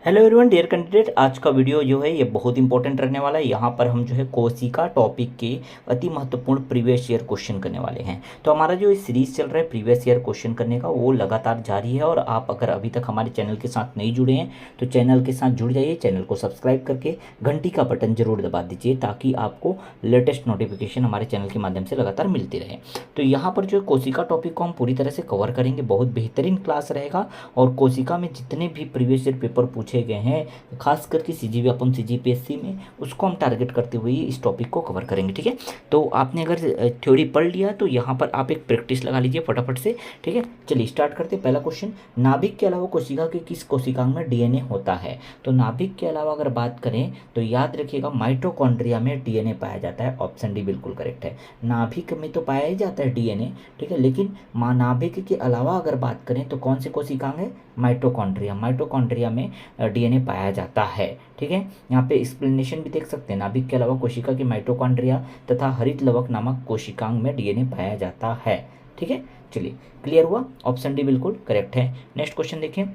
Hello everyone dear candidate, आज का video जो है ये बहुत इंपॉर्टेंट रहने वाला है। यहाँ पर हम जो है कोशिका टॉपिक के अति महत्वपूर्ण प्रीवियस ईयर क्वेश्चन करने वाले हैं। तो हमारा जो सीरीज चल रहा है प्रीवियस ईयर क्वेश्चन करने का, वो लगातार जारी है। और आप अगर अभी तक हमारे चैनल के साथ नहीं जुड़े हैं तो चैनल के साथ जुड़ जाइए, चैनल को सब्सक्राइब करके घंटी का बटन जरूर दबा दीजिए ताकि आपको लेटेस्ट नोटिफिकेशन हमारे चैनल के माध्यम से लगातार मिलती रहे। तो यहाँ पर जो कोशिका टॉपिक को हम पूरी तरह से कवर करेंगे, बहुत बेहतरीन क्लास रहेगा। और कोशिका में जितने भी प्रीवियस ईयर पेपर पूछे गए हैं, खास करके सीजीपी अपन सीजीपीएससी में, उसको हम टारगेट करते हुए इस टॉपिक को कवर करेंगे। ठीक है, तो आपने अगर थ्योरी पढ़ लिया तो यहाँ पर आप एक प्रैक्टिस लगा लीजिए फटाफट से। ठीक है, चलिए स्टार्ट करते हैं। पहला क्वेश्चन, नाभिक के अलावा कोशिका के किस कोशिकांग में डीएनए होता है? तो नाभिक के अलावा अगर बात करें तो याद रखिएगा माइटोकॉन्ड्रिया में डीएनए पाया जाता है। ऑप्शन डी बिल्कुल करेक्ट है। नाभिक में तो पाया ही जाता है डीएनए, ठीक है, लेकिन नाभिक के अलावा अगर बात करें तो कौन से कोशिकांग है? माइटोकॉन्ड्रिया। माइटोकॉन्ड्रिया में डीएनए पाया जाता है। ठीक है, यहाँ पे एक्सप्लेनेशन भी देख सकते हैं। नाभिक के अलावा कोशिका की माइटोकॉन्ड्रिया तथा हरित लवक नामक कोशिकांग में डीएनए पाया जाता है। ठीक है, चलिए क्लियर हुआ। ऑप्शन डी बिल्कुल करेक्ट है। नेक्स्ट क्वेश्चन देखिए,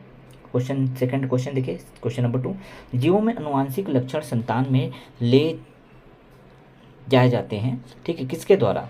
सेकंड क्वेश्चन देखिए, क्वेश्चन नंबर 2। जीवों में अनुवांशिक लक्षण संतान में ले जाए जाते हैं, ठीक है, किसके द्वारा?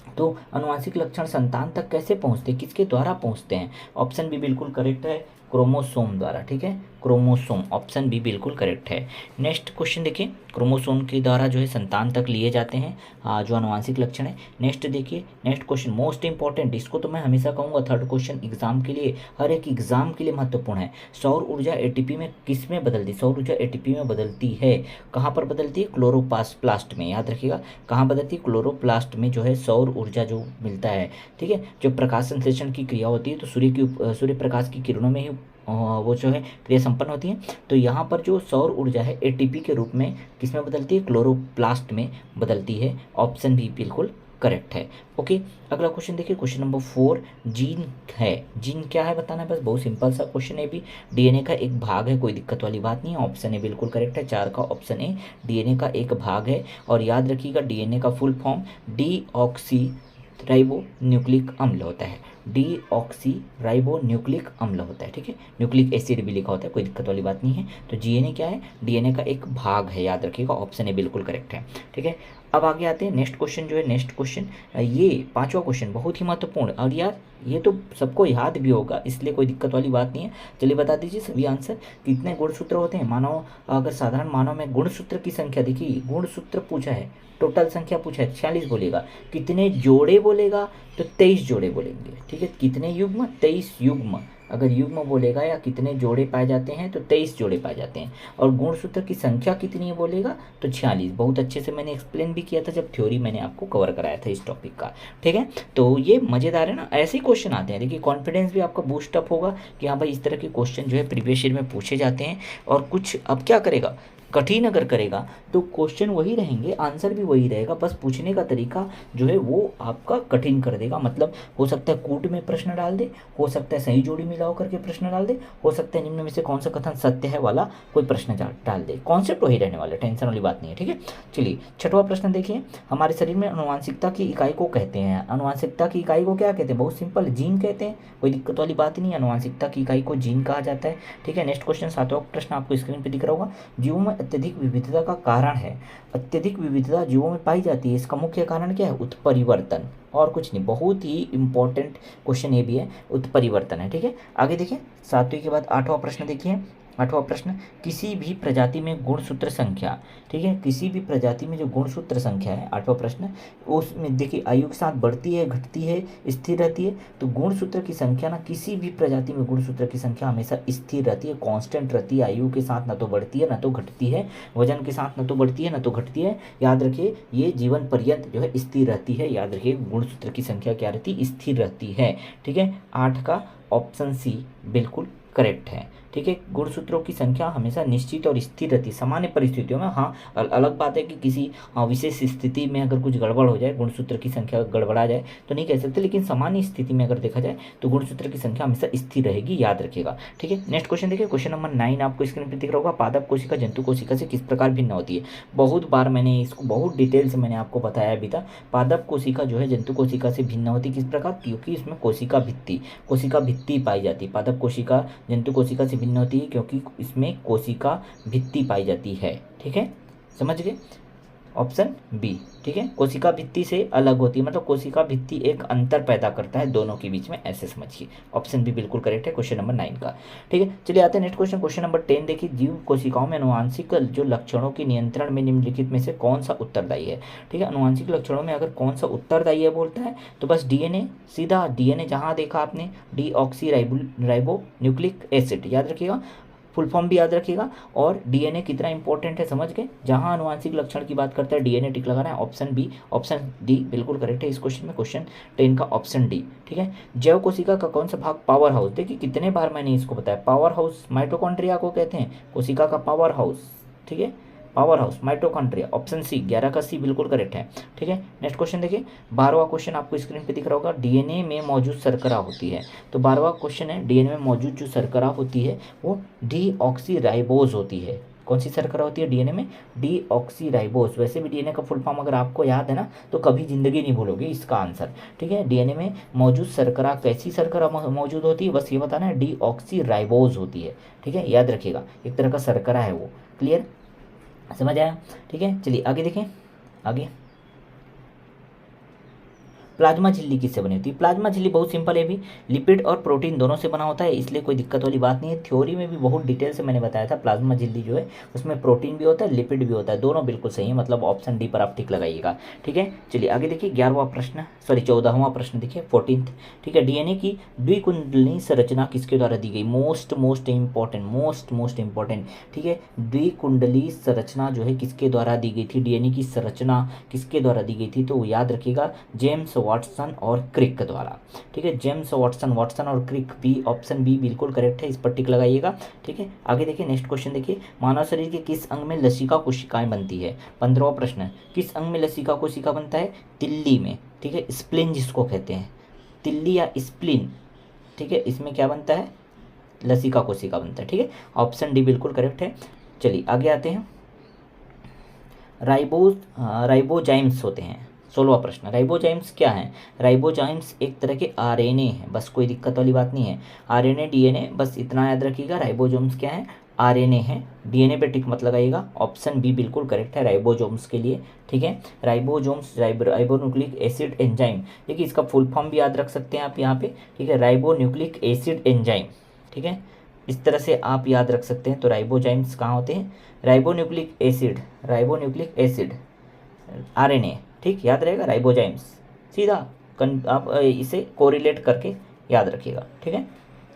तो अनुवांशिक लक्षण संतान तक कैसे पहुंचते हैं, किसके द्वारा पहुंचते हैं? ऑप्शन बी बिल्कुल करेक्ट है, क्रोमोसोम द्वारा। ठीक है, क्रोमोसोम, ऑप्शन बी बिल्कुल करेक्ट है। नेक्स्ट क्वेश्चन देखिए, क्रोमोसोम के द्वारा जो है संतान तक लिए जाते हैं जो अनुवांशिक लक्षण है। नेक्स्ट देखिए, नेक्स्ट क्वेश्चन मोस्ट इंपॉर्टेंट, इसको तो मैं हमेशा कहूँगा थर्ड क्वेश्चन एग्जाम के लिए, हर एक एग्जाम के लिए महत्वपूर्ण है। सौर ऊर्जा एटीपी में किस में बदलती? सौर ऊर्जा एटीपी में बदलती है। कहाँ पर बदलती है? क्लोरोप्लास्ट में। याद रखिएगा कहाँ बदलती है? क्लोरोप्लास्ट में जो है सौर ऊर्जा जो मिलता है। ठीक है, जो प्रकाश संश्लेषण की क्रिया होती है तो सूर्य प्रकाश की किरणों में ही वो जो है क्रिया संपन्न होती है। तो यहाँ पर जो सौर ऊर्जा है एटीपी के रूप में किस में बदलती है? क्लोरोप्लास्ट में बदलती है। ऑप्शन बी बिल्कुल करेक्ट है। ओके, अगला क्वेश्चन देखिए, क्वेश्चन नंबर 4। जीन है, जीन क्या है बताना है, बस बहुत सिंपल सा क्वेश्चन है। भी डीएनए का एक भाग है, कोई दिक्कत वाली बात नहीं है। ऑप्शन ए बिल्कुल करेक्ट है, 4 का ऑप्शन ए डीएनए का एक भाग है। और याद रखिएगा डीएनए का full form deoxy ribo nucleic अम्ल होता है। डीऑक्सी राइबो न्यूक्लिक अम्ल होता है। ठीक है, न्यूक्लिक एसिड भी लिखा होता है, कोई दिक्कत वाली बात नहीं है। तो जीएनए क्या है? डीएनए का एक भाग है, याद रखिएगा ऑप्शन ए बिल्कुल करेक्ट है। ठीक है, अब आगे आते हैं। नेक्स्ट क्वेश्चन जो है, नेक्स्ट क्वेश्चन ये 5वां क्वेश्चन बहुत ही महत्वपूर्ण, और यार ये तो सबको याद भी होगा इसलिए कोई दिक्कत वाली बात नहीं है। चलिए बता दीजिए सभी आंसर। कितने गुणसूत्र होते हैं मानव? अगर साधारण मानव में गुणसूत्र की संख्या, देखिए गुणसूत्र पूछा है, टोटल संख्या पूछा है 46 बोलेगा। कितने जोड़े बोलेगा तो 23 जोड़े बोलेंगे। ठीक है, कितने युग्म? 23 युग्म। अगर युग्म बोलेगा या कितने जोड़े पाए जाते हैं तो 23 जोड़े पाए जाते हैं। और गुणसूत्र की संख्या कितनी है बोलेगा तो 46। बहुत अच्छे से मैंने एक्सप्लेन भी किया था जब थ्योरी मैंने आपको कवर कराया था इस टॉपिक का। ठीक है, तो ये मज़ेदार है ना, ऐसे ही क्वेश्चन आते हैं। देखिए कॉन्फिडेंस भी आपका बूस्ट अप होगा कि हाँ भाई इस तरह के क्वेश्चन जो है प्रीवियस ईयर में पूछे जाते हैं। और कुछ अब क्या करेगा, कठिन अगर करेगा तो क्वेश्चन वही रहेंगे, आंसर भी वही रहेगा, बस पूछने का तरीका जो है वो आपका कठिन कर देगा। मतलब हो सकता है कूट में प्रश्न डाल दे, हो सकता है सही जोड़ी मिलाओ करके प्रश्न डाल दे, हो सकता है निम्न में से कौन सा कथन सत्य है वाला कोई प्रश्न डाल दे। कॉन्सेप्ट वही रहने वाला, टेंशन वाली बात नहीं है। ठीक है, चलिए 6वां प्रश्न देखिए, हमारे शरीर में अनुवांशिकता की इकाई को कहते हैं? अनुवांशिकता की इकाई को क्या कहते हैं? बहुत सिंपल, जीन कहते हैं, कोई दिक्कत वाली बात नहीं है। अनुवांशिकता की इकाई को जीन कहा जाता है। ठीक है, नेक्स्ट क्वेश्चन 7वां प्रश्न आपको स्क्रीन पर दिख रहा होगा। जीवों में अत्यधिक विविधता का कारण है? अत्यधिक विविधता जीवों में पाई जाती है, इसका मुख्य कारण क्या है? उत्परिवर्तन, और कुछ नहीं। बहुत ही इंपॉर्टेंट क्वेश्चन ये भी है, उत्परिवर्तन है। ठीक है, आगे देखिए 7वीं के बाद 8वां प्रश्न देखिए। 8वां प्रश्न, किसी भी प्रजाति में गुणसूत्र संख्या, ठीक है, किसी भी प्रजाति में जो गुणसूत्र संख्या है, 8वां प्रश्न, उसमें देखिए आयु के साथ बढ़ती है, घटती है, स्थिर रहती है? तो गुणसूत्र की संख्या ना, किसी भी प्रजाति में गुणसूत्र की संख्या हमेशा स्थिर रहती है, कांस्टेंट रहती है। आयु के साथ ना तो बढ़ती है ना तो घटती है, वजन के साथ ना तो बढ़ती है ना तो घटती है। याद रखिए ये जीवन पर्यंत जो है स्थिर रहती है। याद रखिए गुणसूत्र की संख्या क्या रहती है? स्थिर रहती है। ठीक है, 8 का ऑप्शन सी बिल्कुल करेक्ट है। ठीक है, गुणसूत्रों की संख्या हमेशा निश्चित और स्थिर रहती है सामान्य परिस्थितियों में। हाँ, अलग बात है कि किसी विशेष स्थिति में अगर कुछ गड़बड़ हो जाए, गुणसूत्र की संख्या गड़बड़ा जाए तो नहीं कह सकते, लेकिन सामान्य स्थिति में अगर देखा जाए तो गुणसूत्र की संख्या हमेशा स्थिर रहेगी, याद रखिएगा। ठीक है, नेक्स्ट क्वेश्चन देखिए, क्वेश्चन नंबर 9 आपको स्क्रीन पर दिख रहा होगा। पादप कोशिका जंतु कोशिका से किस प्रकार भिन्न होती है? बहुत बार मैंने इसको बहुत डिटेल से मैंने आपको बताया अभी तक। पादप कोशिका जो है जंतु कोशिका से भिन्न होती है, किस प्रकार? क्योंकि इसमें कोशिका भित्ति पाई जाती है। पादप कोशिका जंतु कोशिका से भिन्न होती है क्योंकि इसमें कोशिका भित्ति पाई जाती है। ठीक है, समझ गए, ऑप्शन बी। ठीक है, कोशिका भित्ति से अलग होती है, मतलब कोशिका भित्ति एक अंतर पैदा करता है दोनों के बीच में, ऐसे समझिए। ऑप्शन बी बिल्कुल करेक्ट है क्वेश्चन नंबर 9 का। ठीक है, चलिए आते हैं नेक्स्ट क्वेश्चन, क्वेश्चन नंबर 10 देखिए, जीव कोशिकाओं में अनुवांशिक जो लक्षणों के नियंत्रण में निम्नलिखित में से कौन सा उत्तरदायी है। ठीक है, अनुवांशिक लक्षणों में अगर कौन सा उत्तरदायी है बोलता है तो बस डीएनए, सीधा डीएनए, जहाँ देखा आपने डीऑक्सी राइबो न्यूक्लिक एसिड, याद रखिएगा, फुल फॉर्म भी याद रखिएगा। और डीएनए कितना इंपॉर्टेंट है समझ गए, जहां आनुवांशिक लक्षण की बात करते हैं डीएनए टिक लगाना है। ऑप्शन बी, ऑप्शन डी बिल्कुल करेक्ट है इस क्वेश्चन में, क्वेश्चन 10 का ऑप्शन डी। ठीक है, जैव कोशिका का कौन सा भाग पावर हाउस, देखिए कितने बार मैंने इसको बताया, पावर हाउस माइटोकॉन्ड्रिया को कहते हैं, कोशिका का पावर हाउस। ठीक है, power house mitochondria, option C, 11 का सी बिल्कुल करेक्ट है। ठीक है, नेक्स्ट क्वेश्चन देखिए, 12वां क्वेश्चन आपको स्क्रीन पे दिख रहा होगा, डीएनए में मौजूद शर्करा होती है। तो 12वां क्वेश्चन है, डीएनए में मौजूद जो शर्करा होती है वो डीऑक्सीराइबोज होती है। कौन सी शर्करा होती है डीएनए में, डीऑक्सीराइबोज। वैसे भी डीएनए का फुल फॉर्म अगर आपको याद है ना तो कभी जिंदगी नहीं भूलोगे इसका आंसर। ठीक है, डीएनए में मौजूद शर्करा, कैसी शर्करा मौजूद होती है, बस ये बताना है, डीऑक्सीराइबोज होती है। ठीक है, याद रखिएगा, एक तरह का शर्करा है वो। क्लियर, समझ आया। ठीक है, चलिए आगे देखें, आगे प्लाज्मा झिल्ली किससे बनी होती है। प्लाज्मा झिल्ली बहुत सिंपल है, भी लिपिड और प्रोटीन दोनों से बना होता है, इसलिए कोई दिक्कत वाली बात नहीं है। थ्योरी में भी बहुत डिटेल से मैंने बताया था, प्लाज्मा झिल्ली जो है उसमें प्रोटीन भी होता है, लिपिड भी होता है, दोनों बिल्कुल सही है, मतलब ऑप्शन डी पर आप टिक लगाइएगा। ठीक है, चलिए आगे देखिए, 11वां प्रश्न, सॉरी 14वां प्रश्न देखिए, 14th। ठीक है, डीएनए की द्विकुंडली संरचना किसके द्वारा दी गई, मोस्ट इंपॉर्टेंट। ठीक है, द्विकुंडली संरचना जो है किसके द्वारा दी गई थी, डीएनए की संरचना किसके द्वारा दी गई थी, तो याद रखिएगा जेम्स वाटसन और क्रिक द्वारा। ठीक है, जेम्स वाटसन और क्रिक, बी, ऑप्शन बी बिल्कुल करेक्ट है, इस पर टिक लगाइएगा। ठीक है, आगे देखिए, नेक्स्ट क्वेश्चन देखिए, मानव शरीर के किस अंग में लसिका कोशिकाएं बनती है। 15वां प्रश्न, किस अंग में लसिका कोशिका बनता है, तिल्ली में। ठीक है, स्प्लीन जिसको कहते हैं, तिल्ली या स्प्लीन। ठीक है, इसमें क्या बनता है, लसिका कोशिका बनता है। ठीक है, ऑप्शन डी बिल्कुल करेक्ट है। चलिए आगे आते हैं, राइबोजाइम्स होते हैं। 16वां प्रश्न, राइबोजाइम्स क्या है। राइबोजाइम्स एक तरह के आरएनए हैं, बस कोई दिक्कत वाली बात नहीं है, आरएनए डीएनए, बस इतना याद रखिएगा। राइबोजाइम्स क्या है, आरएनए है, डीएनए पे टिक मत लगाइएगा। ऑप्शन बी बिल्कुल करेक्ट है राइबोसोम्स के लिए। ठीक है, राइबोसोम्स, राइबोन्यूक्लिक एसिड एंजाइम, देखिए इसका फुल फॉर्म भी याद रख सकते हैं आप यहाँ पे। ठीक है, राइबोन्यूक्लिक एसिड एंजाइम। ठीक है, इस तरह से आप याद रख सकते हैं। तो राइबोजाइम्स कहाँ होते हैं, राइबोन्यूक्लिक एसिड आरएनए। ठीक, याद रहेगा राइबोजाइम्स, सीधा आप इसे कोरिलेट करके याद रखिएगा। ठीक है,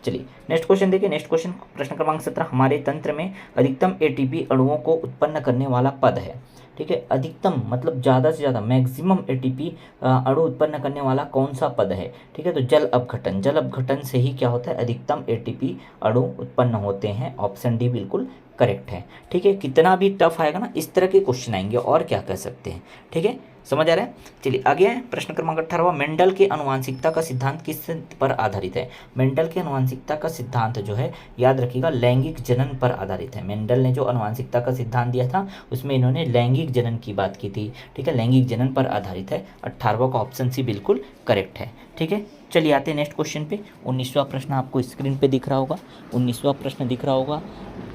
चलिए नेक्स्ट क्वेश्चन देखिए, नेक्स्ट क्वेश्चन प्रश्न क्रमांक 17, हमारे तंत्र में अधिकतम एटीपी अणुओं को उत्पन्न करने वाला पद है। ठीक है, अधिकतम मतलब ज़्यादा से ज़्यादा मैक्सिमम एटीपी अणु उत्पन्न करने वाला कौन सा पद है। ठीक है, तो जल अपघटन से ही क्या होता है, अधिकतम एटीपी अणु उत्पन्न होते हैं। ऑप्शन डी बिल्कुल करेक्ट है। ठीक है, कितना भी टफ आएगा ना, इस तरह के क्वेश्चन आएंगे, और क्या कह सकते हैं। ठीक है, समझ आ रहा है। चलिए आगे है प्रश्न क्रमांक 18वां, मेंडल के आनुवंशिकता का सिद्धांत किस पर आधारित है। मेंडल के आनुवंशिकता का सिद्धांत जो है याद रखिएगा लैंगिक जनन पर आधारित है। मेंडल ने जो आनुवंशिकता का सिद्धांत दिया था उसमें इन्होंने लैंगिक जनन की बात की थी। ठीक है, लैंगिक जनन पर आधारित है। 18वां का ऑप्शन सी बिल्कुल करेक्ट है। ठीक है, चलिए आते हैं नेक्स्ट क्वेश्चन पे। 19वां प्रश्न आपको स्क्रीन पे दिख रहा होगा, 19वां प्रश्न दिख रहा होगा।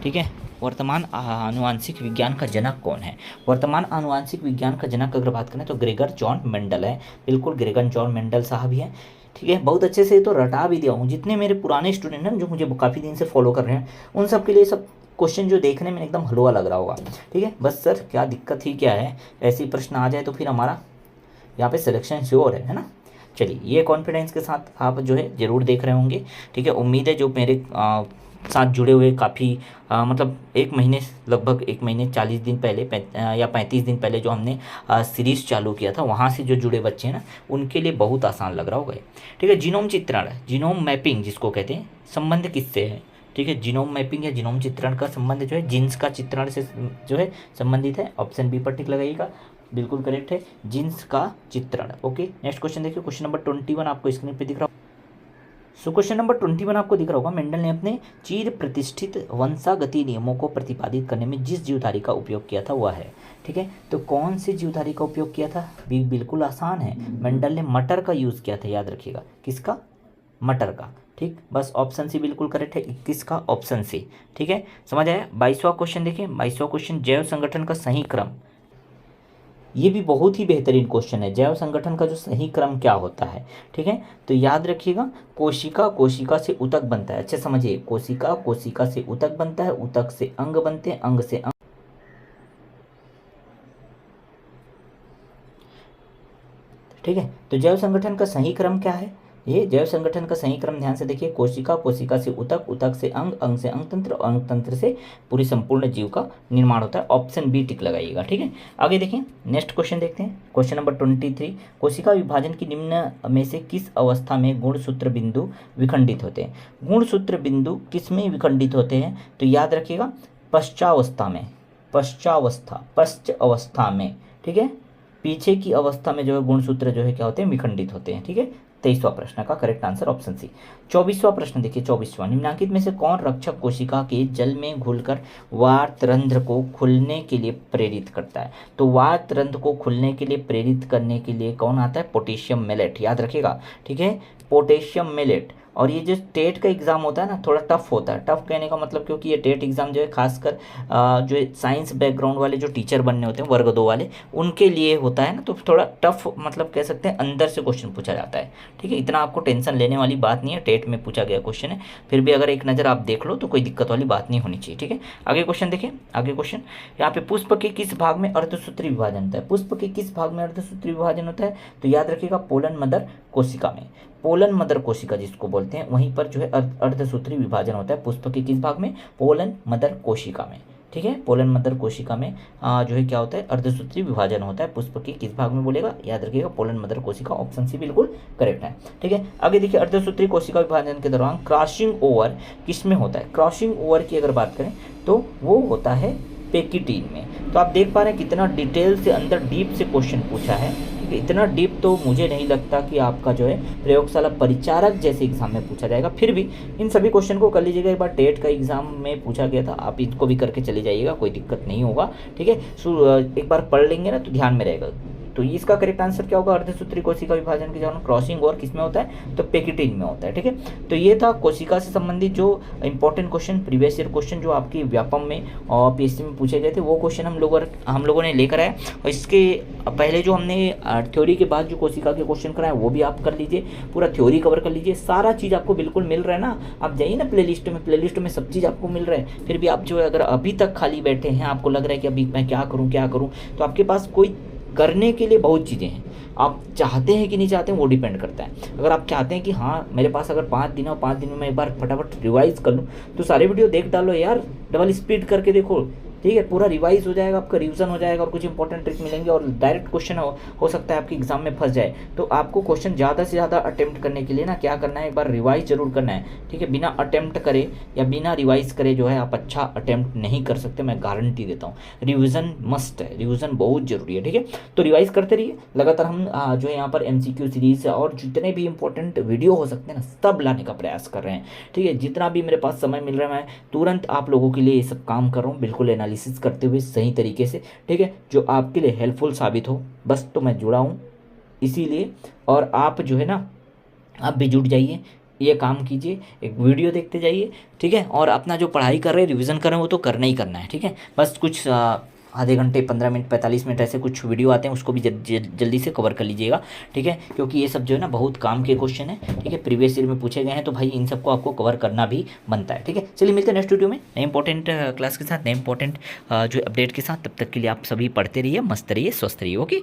ठीक है, वर्तमान आनुवांशिक विज्ञान का जनक कौन है। वर्तमान आनुवांशिक विज्ञान का जनक अगर बात करें तो ग्रेगर जॉन मेंडल है। बिल्कुल ग्रेगर जॉन मेंडल साहब ही हैं। ठीक है, बहुत अच्छे से तो रटा भी दिया हूँ। जितने मेरे पुराने स्टूडेंट हैं जो मुझे काफ़ी दिन से फॉलो कर रहे हैं उन सब के लिए सब क्वेश्चन जो देखने में एकदम हलवा लग रहा होगा। ठीक है, बस सर क्या दिक्कत ही क्या है, ऐसी प्रश्न आ जाए तो फिर हमारा यहाँ पे सिलेक्शन श्योर है ना। चलिए ये कॉन्फिडेंस के साथ आप जो है ज़रूर देख रहे होंगे। ठीक है, उम्मीद है जो मेरे साथ जुड़े हुए काफ़ी मतलब लगभग एक महीने 40 दिन पहले या 35 दिन पहले जो हमने सीरीज़ चालू किया था वहाँ से जो जुड़े बच्चे हैं ना उनके लिए बहुत आसान लग रहा होगा। ठीक है, जीनोम चित्रण, जीनोम मैपिंग जिसको कहते हैं, संबंध किससे है। ठीक है, जीनोम मैपिंग या जीनोम चित्रण का संबंध जो है जीन्स का चित्रण से जो है संबंधित है। ऑप्शन बी पर टिक लगाइएगा, बिल्कुल करेक्ट है, जीन्स का चित्रण। ओके, नेक्स्ट क्वेश्चन देखिए, क्वेश्चन नंबर 21 आपको स्क्रीन पे दिख रहा होगा। सो क्वेश्चन नंबर 21 आपको दिख रहा होगा, मेंडल ने अपने चिर प्रतिष्ठित वंशागति नियमों को प्रतिपादित करने में जिस जीवधारी का उपयोग किया था वह है। ठीक है, तो कौन सी जीवधारी का उपयोग किया था, बिल्कुल आसान है, मेंडल ने मटर का यूज़ किया था। याद रखिएगा, किसका, मटर का। ठीक, बस ऑप्शन सी बिल्कुल करेक्ट है 21 का ऑप्शन सी। ठीक है, समझ आया। 22वां क्वेश्चन देखिए, 22वां क्वेश्चन जैव संगठन का सही क्रम। ये भी बहुत ही बेहतरीन क्वेश्चन है, जैव संगठन का जो सही क्रम क्या होता है। ठीक है, तो याद रखिएगा, कोशिका कोशिका से ऊतक बनता है। अच्छे समझिए, कोशिका कोशिका से ऊतक बनता है, ऊतक से अंग बनते हैं, अंग से अंग। ठीक है, तो जैव संगठन का सही क्रम क्या है, ये जैव संगठन का सही क्रम ध्यान से देखिए, कोशिका कोशिका से ऊतक, ऊतक से अंग, अंग से अंग तंत्र, अंग तंत्र से पूरी संपूर्ण जीव का निर्माण होता है। ऑप्शन बी टिक लगाइएगा। ठीक है, आगे देखिए, नेक्स्ट क्वेश्चन देखते हैं, क्वेश्चन नंबर 23। कोशिका विभाजन की निम्न में से किस अवस्था में गुणसूत्र बिंदु विखंडित होते हैं। गुणसूत्र बिंदु किस में विखंडित होते हैं, तो याद रखिएगा पश्चावस्था में, पश्च अवस्था में। ठीक है, पीछे की अवस्था में जो है गुणसूत्र जो है क्या होते हैं, विखंडित होते हैं। ठीक है, 23वां प्रश्न का करेक्ट आंसर ऑप्शन सी। 24वां प्रश्न देखिए, 24वां, निम्नलिखित में से कौन रक्षक कोशिका के जल में घुलकर वातरंध्र को खुलने के लिए प्रेरित करता है। तो वातरंध्र को खुलने के लिए प्रेरित करने के लिए कौन आता है, पोटेशियम मेलेट, याद रखिएगा। ठीक है, पोटेशियम मेलेट। और ये जो टेट का एग्ज़ाम होता है ना, थोड़ा टफ होता है। टफ कहने का मतलब क्योंकि ये टेट एग्ज़ाम जो है खासकर जो साइंस बैकग्राउंड वाले जो टीचर बनने होते हैं वर्ग 2 वाले, उनके लिए होता है ना, तो थोड़ा टफ मतलब कह सकते हैं, अंदर से क्वेश्चन पूछा जाता है। ठीक है, इतना आपको टेंशन लेने वाली बात नहीं है, टेट में पूछा गया क्वेश्चन है, फिर भी अगर एक नज़र आप देख लो तो कोई दिक्कत वाली बात नहीं होनी चाहिए। ठीक है, आगे क्वेश्चन देखिए, आगे क्वेश्चन यहाँ पे, पुष्प के किस भाग में अर्धसूत्री विभाजन होता है। पुष्प के किस भाग में अर्धसूत्री विभाजन होता है, तो याद रखिएगा पोलन मदर कोशिका में। पोलन मदर कोशिका जिसको बोलते हैं, वहीं पर जो है अर्धसूत्री विभाजन होता है। पुष्प के किस भाग में, पोलन मदर कोशिका में। ठीक है, पोलन मदर कोशिका में जो है क्या होता है, अर्धसूत्री विभाजन होता है। पुष्प के किस भाग में बोलेगा, याद रखिएगा पोलन मदर कोशिका, ऑप्शन सी बिल्कुल करेक्ट है। ठीक है, आगे देखिए, अर्धसूत्री कोशिका विभाजन के दौरान क्रॉसिंग ओवर किस में होता है। क्रॉसिंग ओवर की अगर बात करें तो वो होता है पेकिटीन में। तो आप देख पा रहे हैं कितना डिटेल से अंदर डीप से क्वेश्चन पूछा है। ठीक है, इतना डीप तो मुझे नहीं लगता कि आपका जो है प्रयोगशाला परिचारक जैसे एग्जाम में पूछा जाएगा। फिर भी इन सभी क्वेश्चन को कर लीजिएगा, एक बार टेट का एग्जाम में पूछा गया था, आप इनको भी करके चले जाइएगा, कोई दिक्कत नहीं होगा। ठीक है, एक बार पढ़ लेंगे ना तो ध्यान में रहेगा। तो इसका करेक्ट आंसर क्या होगा, अर्धसूत्री कोशिका विभाजन के दौरान क्रॉसिंग ओवर किस में होता है, तो पेकिटीन में होता है। ठीक है, तो ये था कोशिका से संबंधित जो important question, previous year question जो आपकी व्यापम में और पीएससी में पूछे गए थे, वो क्वेश्चन हम लोगों ने लेकर आए। और इसके पहले जो हमने थ्योरी के बाद जो कोशिका के क्वेश्चन कराए वो भी आप कर लीजिए, पूरा थ्योरी कवर कर लीजिए, सारा चीज़ आपको बिल्कुल मिल रहा है ना। आप जाइए ना प्लेलिस्ट में सब चीज़ आपको मिल रहा है। फिर भी आप जो है अगर अभी तक खाली बैठे हैं, आपको लग रहा है कि अभी मैं क्या करूँ, तो आपके पास कोई करने के लिए बहुत चीज़ें हैं। आप चाहते हैं कि नहीं चाहते हैं वो डिपेंड करता है। अगर आप चाहते हैं कि हाँ मेरे पास अगर 5 दिन और 5 दिन में मैं एक बार फटाफट रिवाइज कर लूँ, तो सारे वीडियो देख डालो यार, डबल स्पीड करके देखो। ठीक है, पूरा रिवाइज हो जाएगा, आपका रिवीजन हो जाएगा और कुछ इंपॉर्टेंट ट्रिक मिलेंगे और डायरेक्ट क्वेश्चन हो सकता है आपके एग्जाम में फंस जाए। तो आपको क्वेश्चन ज़्यादा से ज़्यादा अटेम्प्ट करने के लिए ना क्या करना है, एक बार रिवाइज जरूर करना है। ठीक है, बिना अटेम्प्ट करे या बिना रिवाइज करे जो है आप अच्छा अटेम्प्ट नहीं कर सकते, मैं गारंटी देता हूँ। रिविजन मस्ट है, रिविजन बहुत जरूरी है। ठीक है, तो रिवाइज करते रहिए लगातार। हम जो है यहाँ पर MCQ सीरीज और जितने भी इंपॉर्टेंट वीडियो हो सकते हैं ना, सब लाने का प्रयास कर रहे हैं। ठीक है, जितना भी मेरे पास समय मिल रहा है मैं तुरंत आप लोगों के लिए ये सब काम कर रहा हूँ, बिल्कुल एनालिसिस करते हुए सही तरीके से। ठीक है, जो आपके लिए हेल्पफुल साबित हो, बस तो मैं जुड़ा हूँ इसीलिए। और आप जो है ना, आप भी जुट जाइए, ये काम कीजिए, एक वीडियो देखते जाइए। ठीक है, और अपना जो पढ़ाई कर रहे हैं, रिवीजन कर रहे हैं, वो तो करना ही करना है। ठीक है, बस कुछ आधे घंटे 15 मिनट 45 मिनट ऐसे कुछ वीडियो आते हैं, उसको भी जल्दी से कवर कर लीजिएगा। ठीक है, क्योंकि ये सब जो है ना बहुत काम के क्वेश्चन है। ठीक है, प्रीवियस ईयर में पूछे गए हैं, तो भाई इन सबको आपको कवर करना भी बनता है। ठीक है, चलिए मिलते हैं नेक्स्ट वीडियो में नए इंपॉर्टेंट क्लास के साथ, नए इंपॉर्टेंट जो अपडेट के साथ। तब तक के लिए आप सभी पढ़ते रहिए, मस्त रहिए, स्वस्थ रहिए। ओके।